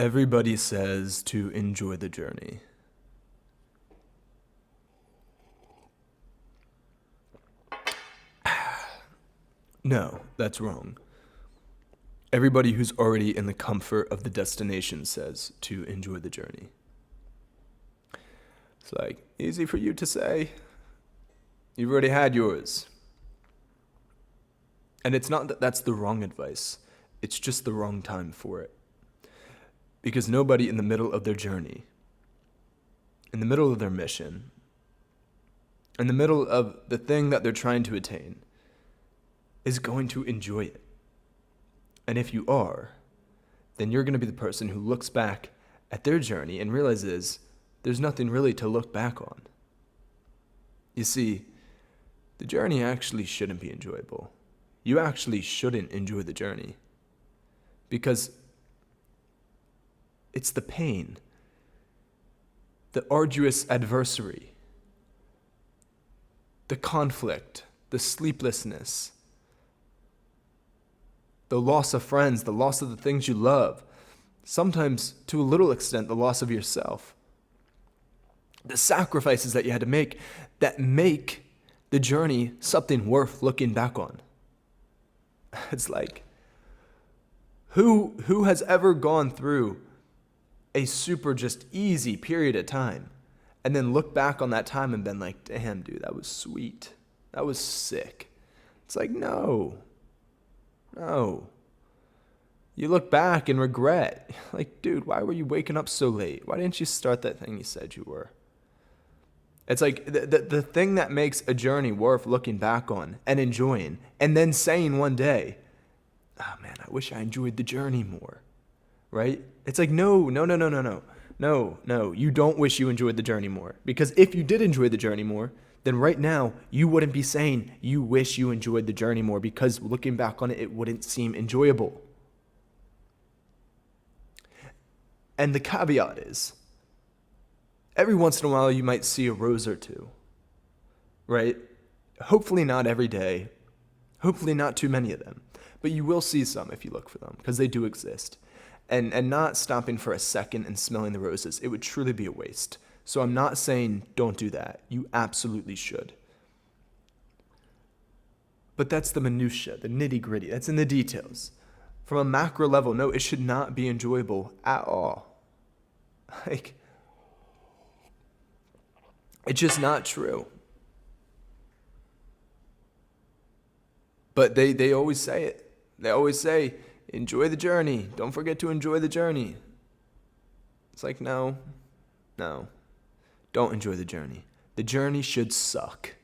Everybody says to enjoy the journey. No, that's wrong. Everybody who's already in the comfort of the destination says to enjoy the journey. It's like, easy for you to say. You've already had yours. And it's not that that's the wrong advice. It's just the wrong time for it. Because nobody in the middle of their journey, in the middle of their mission, in the middle of the thing that they're trying to attain, is going to enjoy it. And if you are, then you're going to be the person who looks back at their journey and realizes there's nothing really to look back on. You see, the journey actually shouldn't be enjoyable. You actually shouldn't enjoy the journey. Because it's the pain, the arduous adversary, the conflict, the sleeplessness, the loss of friends, the loss of the things you love, sometimes to a little extent the loss of yourself, the sacrifices that you had to make that make the journey something worth looking back on. It's like, who has ever gone through a super just easy period of time and then look back on that time and been like, damn, dude, that was sweet. That was sick. It's like, no. You look back and regret. Like, dude, why were you waking up so late? Why didn't you start that thing you said you were? It's like the thing that makes a journey worth looking back on and enjoying and then saying one day, oh man, I wish I enjoyed the journey more, right? It's like, no. You don't wish you enjoyed the journey more. Because if you did enjoy the journey more, then right now you wouldn't be saying you wish you enjoyed the journey more, because looking back on it, it wouldn't seem enjoyable. And the caveat is, every once in a while you might see a rose or two, right? Hopefully not every day. Hopefully not too many of them. But you will see some if you look for them, because they do exist. And not stopping for a second and smelling the roses, it would truly be a waste. So I'm not saying don't do that. You absolutely should. But that's the minutia, the nitty-gritty. That's in the details. From a macro level, no, it should not be enjoyable at all. Like, it's just not true. But they always say it. They always say, enjoy the journey. Don't forget to enjoy the journey. It's like, no. Don't enjoy the journey. The journey should suck.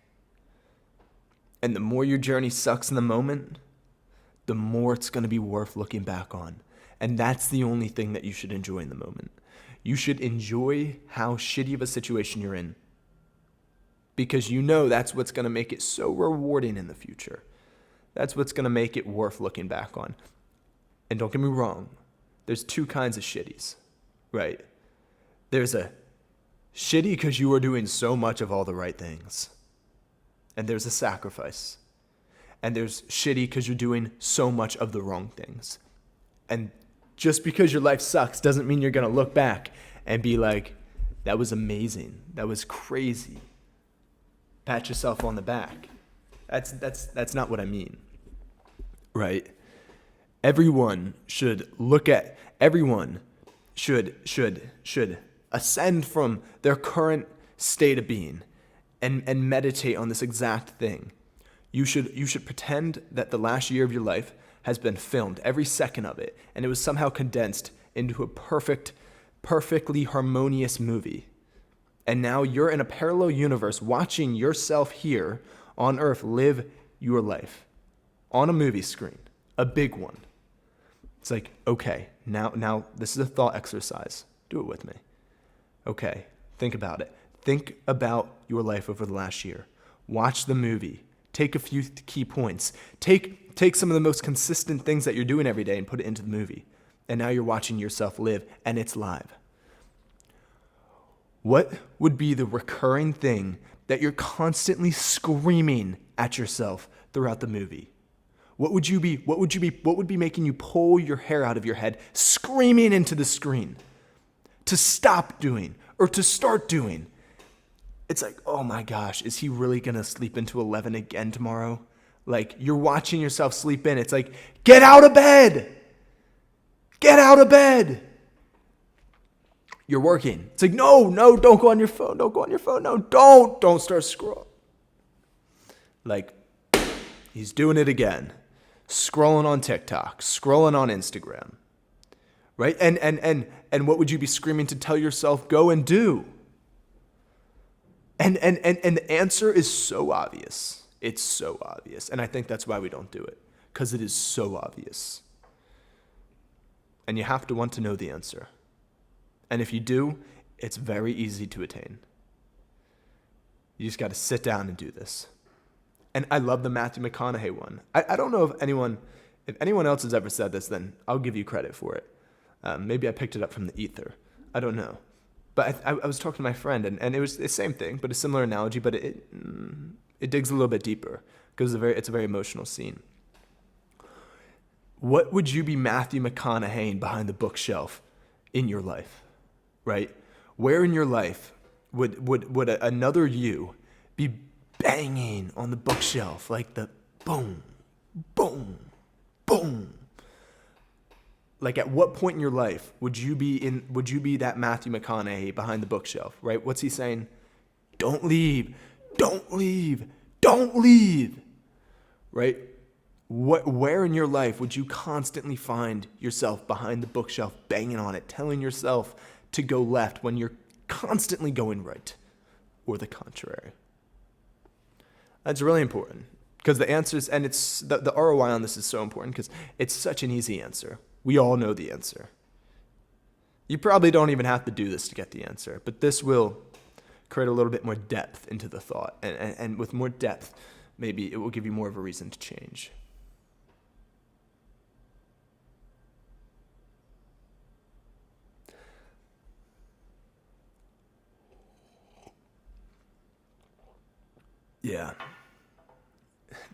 And the more your journey sucks in the moment, the more it's going to be worth looking back on. And that's the only thing that you should enjoy in the moment. You should enjoy how shitty of a situation you're in, because you know that's what's going to make it so rewarding in the future. That's what's going to make it worth looking back on. And don't get me wrong, there's two kinds of shitties, right? There's a shitty because you are doing so much of all the right things. And there's a sacrifice. And there's shitty because you're doing so much of the wrong things. And just because your life sucks doesn't mean you're going to look back and be like, that was amazing. That was crazy. Pat yourself on the back. That's not what I mean. Right? Everyone should ascend from their current state of being and meditate on this exact thing. You should pretend that the last year of your life has been filmed, every second of it, and it was somehow condensed into a perfectly harmonious movie. And now you're in a parallel universe watching yourself here on Earth live your life on a movie screen, a big one. It's like, okay, now this is a thought exercise. Do it with me. Okay, think about it. Think about your life over the last year. Watch the movie. Take a few key points. Take some of the most consistent things that you're doing every day and put it into the movie. And now you're watching yourself live, and it's live. What would be the recurring thing that you're constantly screaming at yourself throughout the movie? What would be making you pull your hair out of your head, screaming into the screen to stop doing or to start doing? It's like, oh my gosh, is he really gonna sleep into 11 again tomorrow? Like, you're watching yourself sleep in. It's like, get out of bed! Get out of bed! You're working. It's like, no, don't go on your phone. Don't go on your phone. No, don't start scrolling. Like, he's doing it again. Scrolling on TikTok, scrolling on Instagram. Right? And what would you be screaming to tell yourself, go and do? And the answer is so obvious. It's so obvious. And I think that's why we don't do it. Because it is so obvious. And you have to want to know the answer. And if you do, it's very easy to attain. You just got to sit down and do this. And I love the Matthew McConaughey one. I don't know if anyone else has ever said this, then I'll give you credit for it. Maybe I picked it up from the ether. I don't know. But I was talking to my friend, and it was the same thing, but a similar analogy, but it digs a little bit deeper because it's a very emotional scene. What would you be Matthew McConaughey behind the bookshelf in your life, right? Where in your life would another you be banging on the bookshelf like the boom, boom, boom? Like, at what point in your life would you be that Matthew McConaughey behind the bookshelf, right? What's he saying? Don't leave, don't leave, don't leave, right? Where in your life would you constantly find yourself behind the bookshelf, banging on it, telling yourself to go left when you're constantly going right, or the contrary? That's really important, because the answers, and it's the ROI on this is so important because it's such an easy answer. We all know the answer. You probably don't even have to do this to get the answer, but this will create a little bit more depth into the thought, and with more depth, maybe it will give you more of a reason to change. Yeah.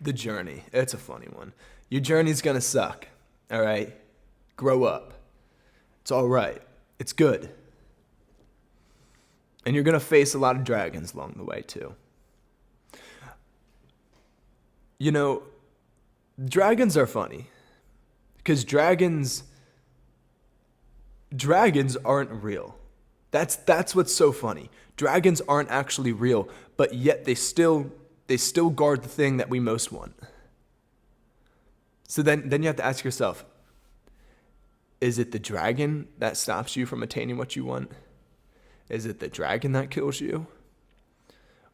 The journey. It's a funny one. Your journey's gonna suck. All right? Grow up. It's all right. It's good. And you're gonna face a lot of dragons along the way, too. You know, dragons are funny. Because dragons aren't real. That's what's so funny. Dragons aren't actually real, but yet they still guard the thing that we most want. So then you have to ask yourself, is it the dragon that stops you from attaining what you want? Is it the dragon that kills you?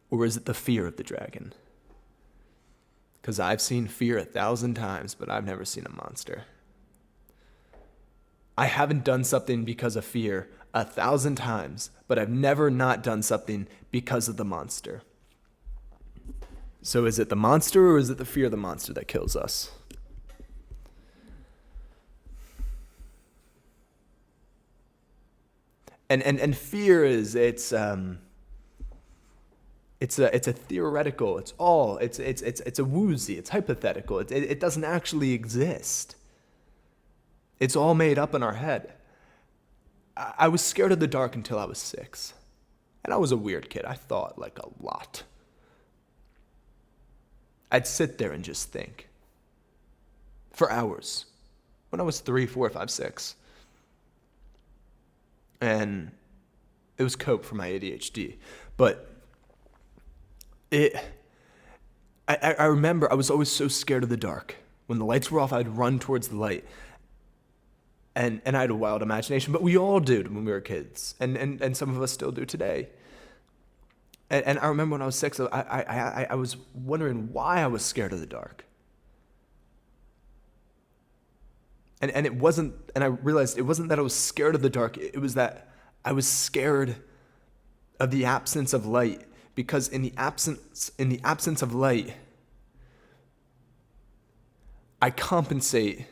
Or is it the fear of the dragon? Because I've seen fear 1,000 times, but I've never seen a monster. I haven't done something because of fear 1,000 times, but I've never not done something because of the monster. So is it the monster, or is it the fear of the monster that kills us? And fear is it's a theoretical. It's a woozy. It's hypothetical. It doesn't actually exist. It's all made up in our head. I was scared of the dark until I was 6. And I was a weird kid. I thought like a lot. I'd sit there and just think for hours when I was 3, 4, 5, 6. And it was cope for my ADHD. But I remember I was always so scared of the dark. When the lights were off, I'd run towards the light. And I had a wild imagination, but we all did when we were kids. And some of us still do today. And I remember when I was 6, I was wondering why I was scared of the dark. And it wasn't, and I realized it wasn't that I was scared of the dark, it was that I was scared of the absence of light. Because in the absence of light, I compensate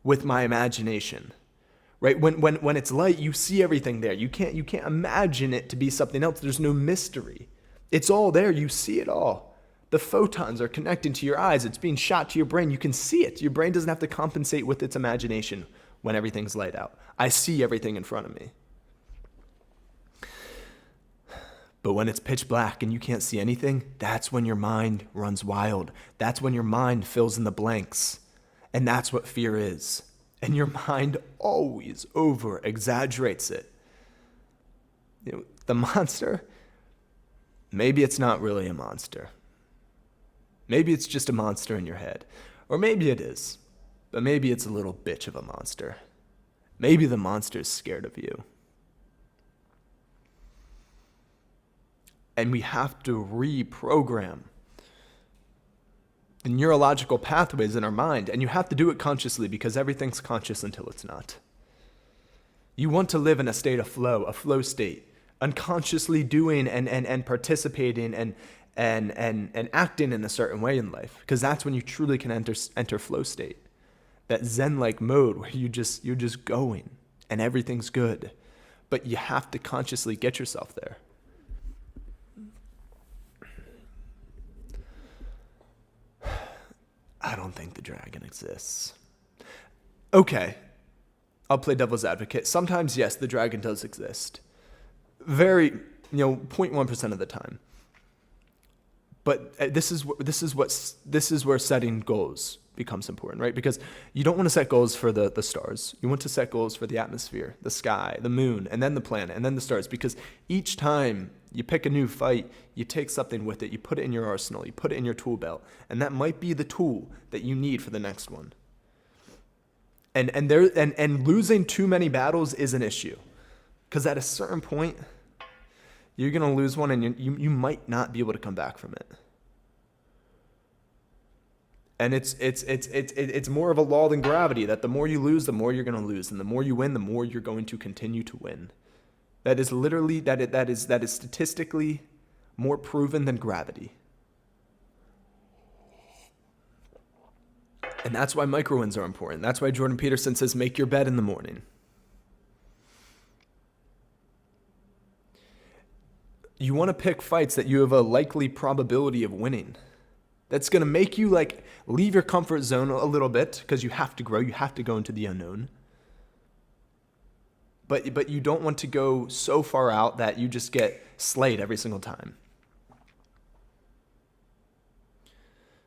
with my imagination. Right? When it's light, you see everything there. You can't imagine it to be something else. There's no mystery. It's all there. You see it all. The photons are connecting to your eyes. It's being shot to your brain. You can see it. Your brain doesn't have to compensate with its imagination when everything's laid out. I see everything in front of me. But when it's pitch black and you can't see anything, that's when your mind runs wild. That's when your mind fills in the blanks. And that's what fear is. And your mind always over exaggerates it. The monster, maybe it's not really a monster. Maybe it's just a monster in your head. Or maybe it is. But maybe it's a little bitch of a monster. Maybe the monster's scared of you. And we have to reprogram the neurological pathways in our mind. And you have to do it consciously because everything's conscious until it's not. You want to live in a state of flow, a flow state, unconsciously doing and participating and acting in a certain way in life, because that's when you truly can enter flow state, that Zen-like mode where you're just going and everything's good, but you have to consciously get yourself there. I don't think the dragon exists. Okay, I'll play devil's advocate. Sometimes, yes, the dragon does exist. Very, 0.1% of the time. But this is where setting goals becomes important, right? Because you don't want to set goals for the stars. You want to set goals for the atmosphere, the sky, the moon, and then the planet, and then the stars. Because each time you pick a new fight, you take something with it, you put it in your arsenal, you put it in your tool belt, and that might be the tool that you need for the next one. And losing too many battles is an issue, because at a certain point, you're gonna lose one, and you might not be able to come back from it. And it's more of a law than gravity, that the more you lose, the more you're gonna lose, and the more you win, the more you're going to continue to win. That is literally that is statistically more proven than gravity. And that's why micro wins are important. That's why Jordan Peterson says, make your bed in the morning. You want to pick fights that you have a likely probability of winning. That's going to make you leave your comfort zone a little bit, because you have to grow, you have to go into the unknown. But you don't want to go so far out that you just get slayed every single time.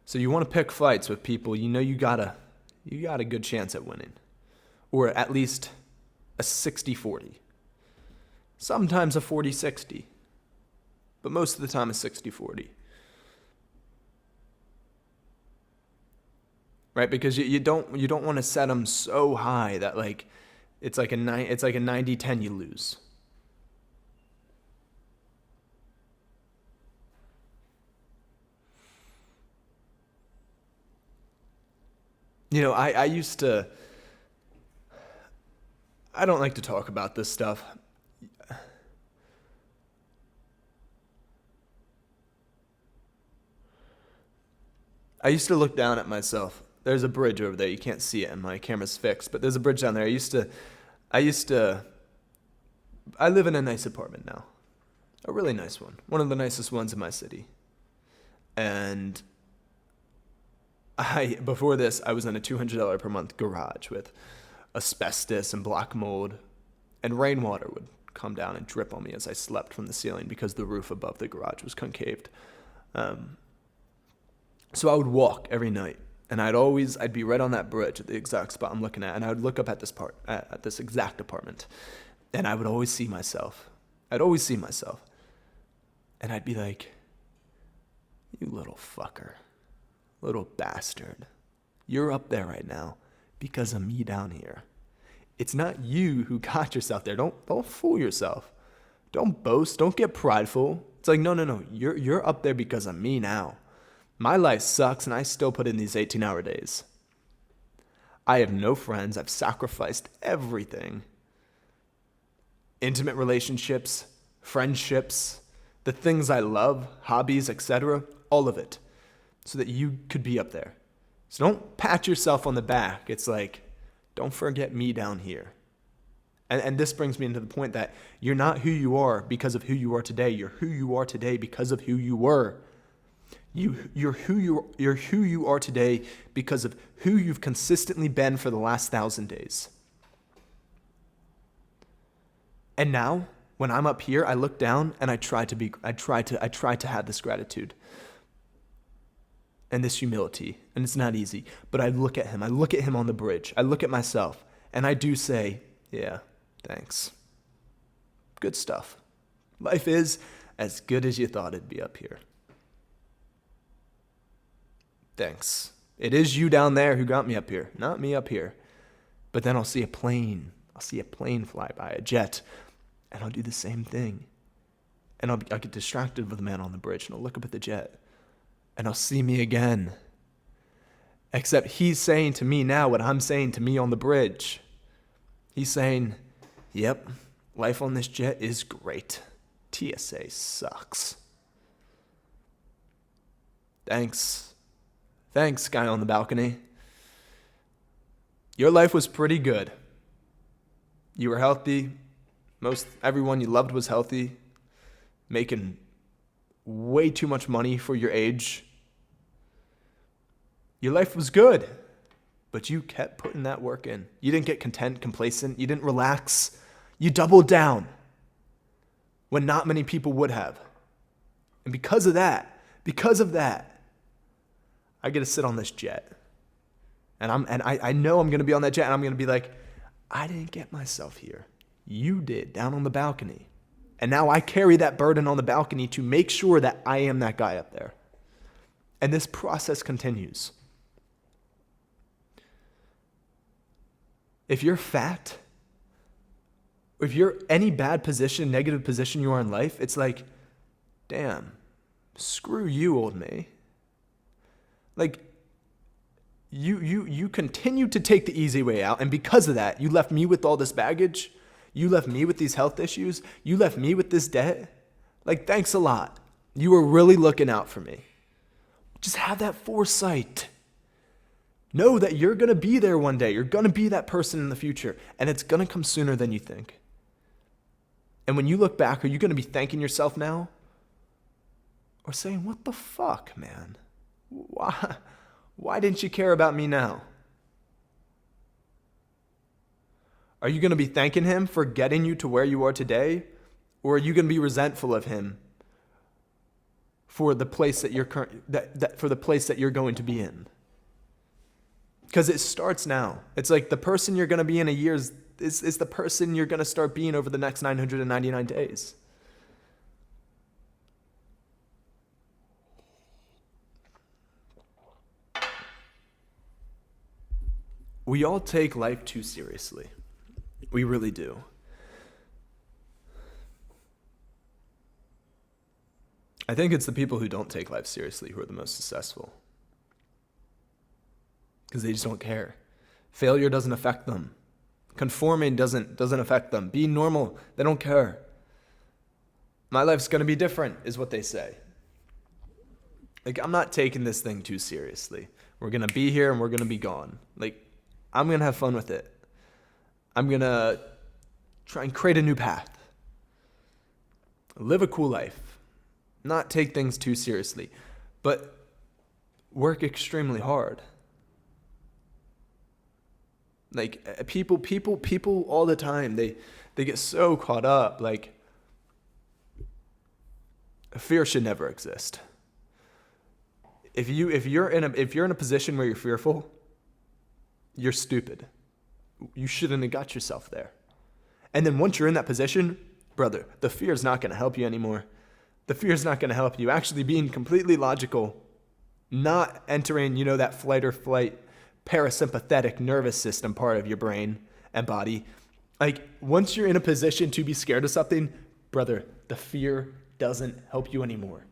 So you want to pick fights with people you got a good chance at winning, or at least a 60-40. Sometimes a 40-60, but most of the time a 60-40. Right? Because you don't want to set them so high that it's like a 90-10 you lose. I used to, I don't like to talk about this stuff. I used to look down at myself. There's a bridge over there. You can't see it and my camera's fixed, but there's a bridge down there. I live in a nice apartment now. A really nice one. One of the nicest ones in my city. And before this, I was in a $200 per month garage with asbestos and black mold, and rainwater would come down and drip on me as I slept from the ceiling because the roof above the garage was concaved. So I would walk every night, and I'd be right on that bridge at the exact spot I'm looking at, and I would look up at this exact apartment, and I would always see myself. And I'd be like, you little fucker. Little bastard, you're up there right now because of me down here. It's not you who got yourself there. Don't fool yourself. Don't boast. Don't get prideful. It's like, no. You're up there because of me now. My life sucks, and I still put in these 18-hour days. I have no friends. I've sacrificed everything. Intimate relationships, friendships, the things I love, hobbies, etc., all of it, so that you could be up there. So don't pat yourself on the back. It's like, don't forget me down here. And this brings me into the point that you're not who you are because of who you are today. You're who you are today because of who you were. You're who you are today because of who you've consistently been for the last 1,000 days. And now, when I'm up here, I look down and I try to have this gratitude and this humility. And it's not easy, but I look at him on the bridge. I look at myself and I do say, yeah, thanks. Good stuff. Life is as good as you thought it'd be up here. Thanks. It is you down there who got me up here, not me up here. But then I'll see a plane. I'll see a plane fly by, a jet, and I'll do the same thing. And I'll get distracted with the man on the bridge, and I'll look up at the jet, and I'll see me again. Except he's saying to me now what I'm saying to me on the bridge. He's saying, yep, life on this jet is great. TSA sucks. Thanks, guy on the balcony. Your life was pretty good. You were healthy. Everyone you loved was healthy. Making way too much money for your age. Your life was good, but you kept putting that work in. You didn't get content, complacent. You didn't relax. You doubled down when not many people would have. And because of that, I get to sit on this jet. And I know I'm going to be on that jet, and I'm going to be like, I didn't get myself here. You did, down on the balcony. And now I carry that burden on the balcony to make sure that I am that guy up there. And this process continues. If you're fat, if you're any bad position, negative position you are in life, it's like, damn, screw you, old me. Like, you continue to take the easy way out, and because of that, you left me with all this baggage. You left me with these health issues. You left me with this debt. Like, thanks a lot. You were really looking out for me. Just have that foresight. Know that you're going to be there one day. You're going to be that person in the future, and it's going to come sooner than you think. And when you look back, are you going to be thanking yourself now? Or saying, what the fuck, man? Why didn't you care about me now? Are you going to be thanking him for getting you to where you are today? Or are you going to be resentful of him for the place that you're for the place that you're going to be in? Because it starts now. It's like the person you're going to be in a year is the person you're going to start being over the next 999 days. We all take life too seriously. We really do. I think it's the people who don't take life seriously who are the most successful. Because they just don't care. Failure doesn't affect them. Conforming doesn't affect them. Being normal, they don't care. My life's going to be different, is what they say. Like, I'm not taking this thing too seriously. We're going to be here and we're going to be gone. Like, I'm going to have fun with it. I'm going to try and create a new path. Live a cool life. Not take things too seriously. But work extremely hard. Like, people all the time, they get so caught up. Like, fear should never exist. If you're in a position where you're fearful, you're stupid. You shouldn't have got yourself there. And then once you're in that position, brother, the fear is not going to help you anymore. The fear is not going to help you. Actually being completely logical, not entering, that flight or flight parasympathetic nervous system part of your brain and body. Like, once you're in a position to be scared of something, brother, the fear doesn't help you anymore.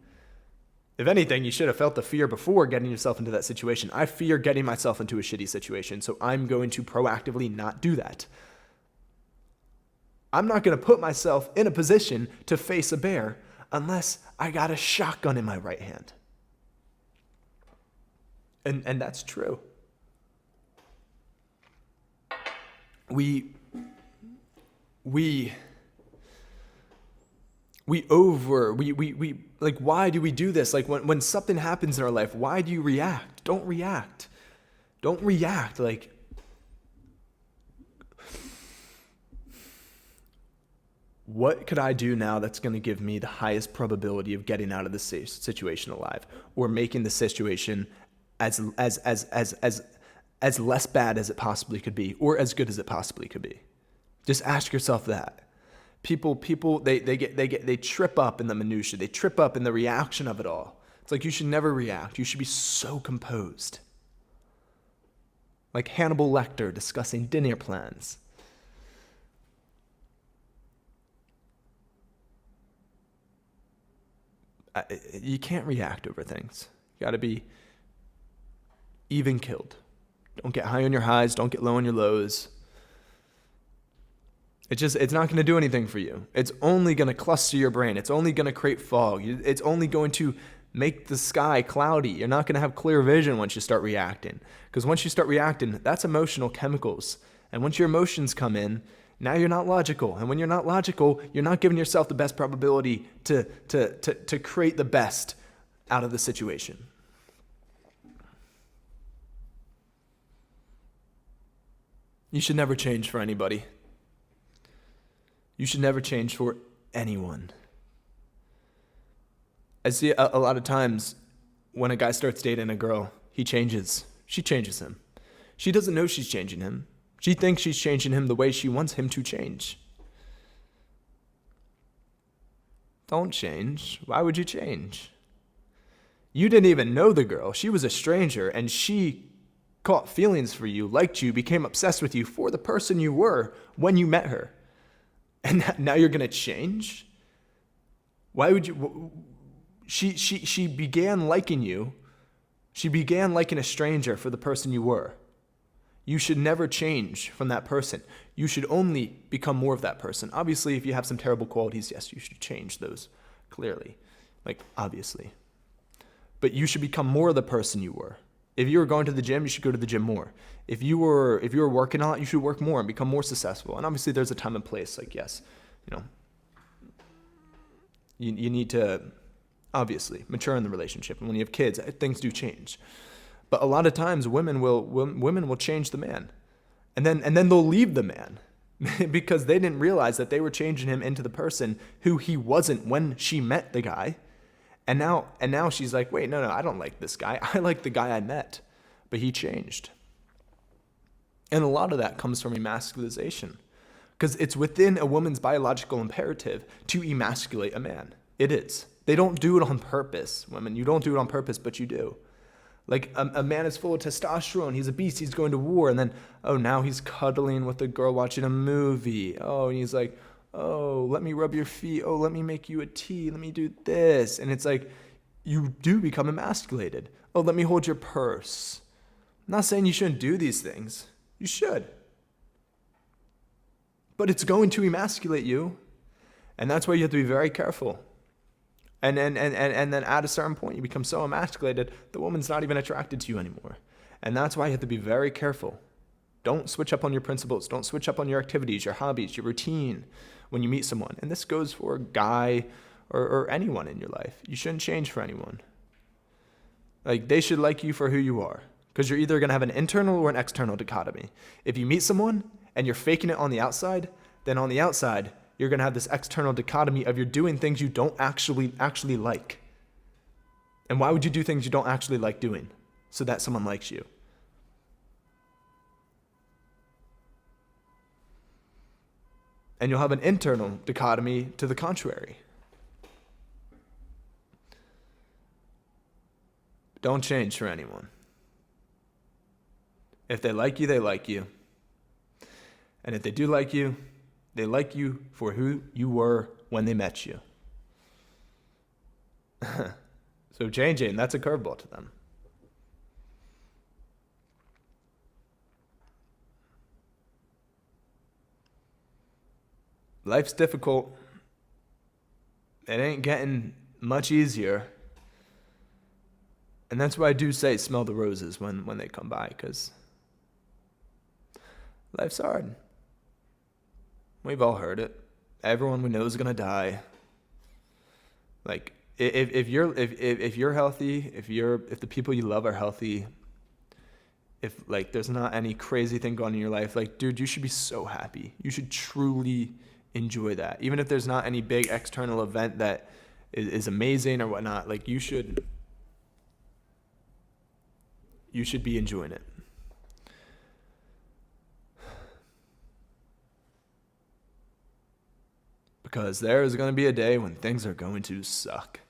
If anything, you should have felt the fear before getting yourself into that situation. I fear getting myself into a shitty situation, so I'm going to proactively not do that. I'm not going to put myself in a position to face a bear unless I got a shotgun in my right hand. And that's true. We we like, why do we do this? Like when something happens in our life, why do you react? Don't react. Don't react. Like, what could I do now that's going to give me the highest probability of getting out of this situation alive, or making the situation as less bad as it possibly could be, or as good as it possibly could be? Just ask yourself that. People, they trip up in the minutia. They trip up in the reaction of it all. It's like, you should never react. You should be so composed. Like Hannibal Lecter discussing dinner plans. You can't react over things. You got to be even killed. Don't get high on your highs. Don't get low on your lows. It's not going to do anything for you. It's only going to cluster your brain. It's only going to create fog. It's only going to make the sky cloudy. You're not going to have clear vision once you start reacting. Because once you start reacting, that's emotional chemicals. And once your emotions come in, now you're not logical. And when you're not logical, you're not giving yourself the best probability to create the best out of the situation. You should never change for anybody. You should never change for anyone. I see a lot of times when a guy starts dating a girl, he changes. She changes him. She doesn't know she's changing him. She thinks she's changing him the way she wants him to change. Don't change. Why would you change? You didn't even know the girl. She was a stranger, and she caught feelings for you, liked you, became obsessed with you for the person you were when you met her. And now you're going to change? Why would you? She began liking you. She began liking a stranger for the person you were. You should never change from that person. You should only become more of that person. Obviously, if you have some terrible qualities, yes, you should change those, clearly. Like, obviously. But you should become more of the person you were. If you were going to the gym, you should go to the gym more. If you were working a lot, you should work more and become more successful. And obviously there's a time and place. Like, yes, you need to obviously mature in the relationship. And when you have kids, things do change. But a lot of times women will change the man. And then they'll leave the man because they didn't realize that they were changing him into the person who he wasn't when she met the guy. And now she's like, wait, no, I don't like this guy. I like the guy I met, but he changed. And a lot of that comes from emasculization, because it's within a woman's biological imperative to emasculate a man. It is. They don't do it on purpose, women. You don't do it on purpose, but you do. Like a man is full of testosterone. He's a beast. He's going to war. And then, now he's cuddling with a girl watching a movie. And he's like, let me rub your feet. Let me make you a tea. Let me do this. And it's like, you do become emasculated. Let me hold your purse. I'm not saying you shouldn't do these things. You should. But it's going to emasculate you. And that's why you have to be very careful. And then at a certain point, you become so emasculated, the woman's not even attracted to you anymore. And that's why you have to be very careful. Don't switch up on your principles. Don't switch up on your activities, your hobbies, your routine when you meet someone. And this goes for a guy or anyone in your life. You shouldn't change for anyone. Like, they should like you for who you are, because you're either going to have an internal or an external dichotomy. If you meet someone and you're faking it on the outside, then on the outside, you're going to have this external dichotomy of you're doing things you don't actually like. And why would you do things you don't actually like doing so that someone likes you? And you'll have an internal dichotomy to the contrary. Don't change for anyone. If they like you, they like you. And if they do like you, they like you for who you were when they met you. So changing, that's a curveball to them. Life's difficult. It ain't getting much easier. And that's why I do say smell the roses when they come by, because life's hard. We've all heard it. Everyone we know is going to die. Like if you're healthy, if the people you love are healthy, if like there's not any crazy thing going on in your life, like dude, you should be so happy. You should truly enjoy that. Even if there's not any big external event that is amazing or whatnot, like you should be enjoying it. Because there is going to be a day when things are going to suck.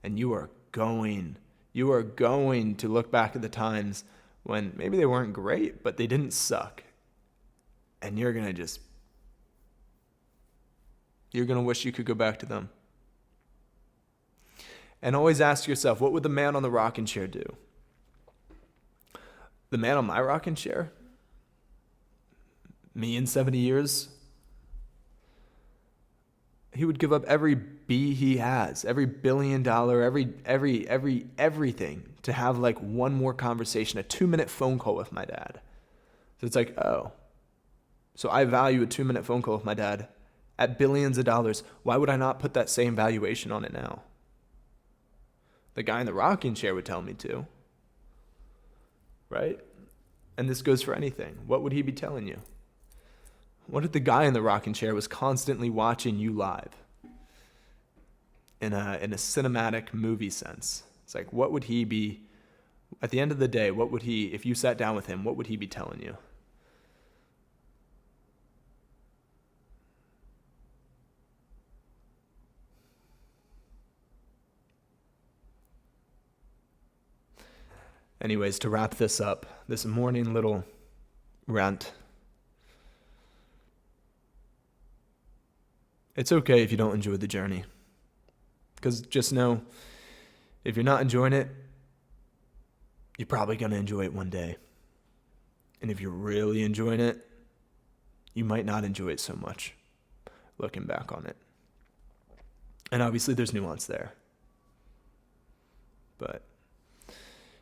And you are going to look back at the times when maybe they weren't great, but they didn't suck. And you're going to wish you could go back to them. And always ask yourself, what would the man on the rocking chair do? The man on my rocking chair? Me in 70 years? He would give up every B he has, every $1 billion, everything to have like one more conversation, a 2-minute phone call with my dad. So it's like, oh, so I value a 2-minute phone call with my dad at billions of dollars. Why would I not put that same valuation on it now? The guy in the rocking chair would tell me to, right? And this goes for anything. What would he be telling you? What if the guy in the rocking chair was constantly watching you live in a cinematic movie sense? It's like, what would he be, at the end of the day, what would he, if you sat down with him, what would he be telling you? Anyways, to wrap this up, this morning little rant, it's okay if you don't enjoy the journey. Because just know, if you're not enjoying it, you're probably going to enjoy it one day. And if you're really enjoying it, you might not enjoy it so much looking back on it. And obviously there's nuance there. But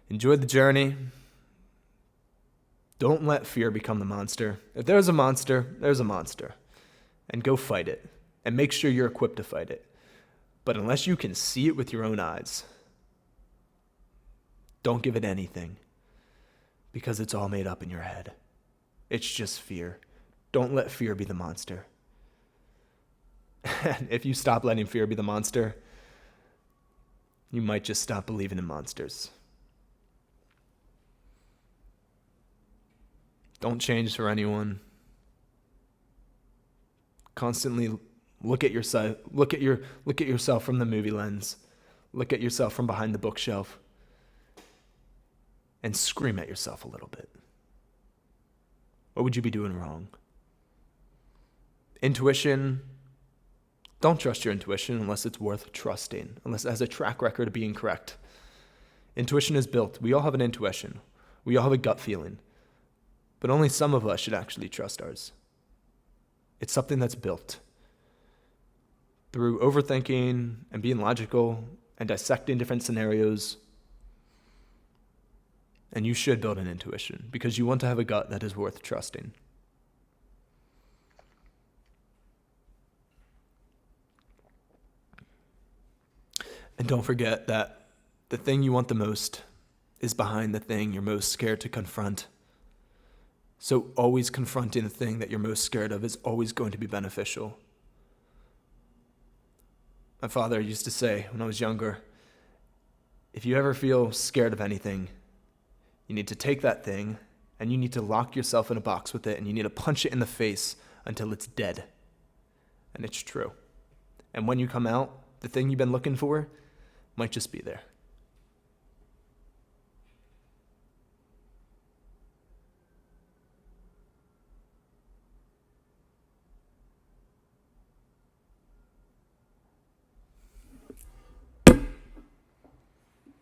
enjoy the journey. Don't let fear become the monster. If there's a monster, there's a monster. And go fight it. And make sure you're equipped to fight it. But unless you can see it with your own eyes, don't give it anything. Because it's all made up in your head. It's just fear. Don't let fear be the monster. And if you stop letting fear be the monster, you might just stop believing in monsters. Don't change for anyone. Constantly look at yourself. Look at yourself from the movie lens. Look at yourself from behind the bookshelf. And scream at yourself a little bit. What would you be doing wrong? Intuition. Don't trust your intuition unless it's worth trusting, unless it has a track record of being correct. Intuition is built. We all have an intuition. We all have a gut feeling. But only some of us should actually trust ours. It's something that's built through overthinking and being logical and dissecting different scenarios. And you should build an intuition because you want to have a gut that is worth trusting. And don't forget that the thing you want the most is behind the thing you're most scared to confront. So always confronting the thing that you're most scared of is always going to be beneficial. My father used to say when I was younger, if you ever feel scared of anything, you need to take that thing and you need to lock yourself in a box with it and you need to punch it in the face until it's dead. And it's true. And when you come out, the thing you've been looking for might just be there.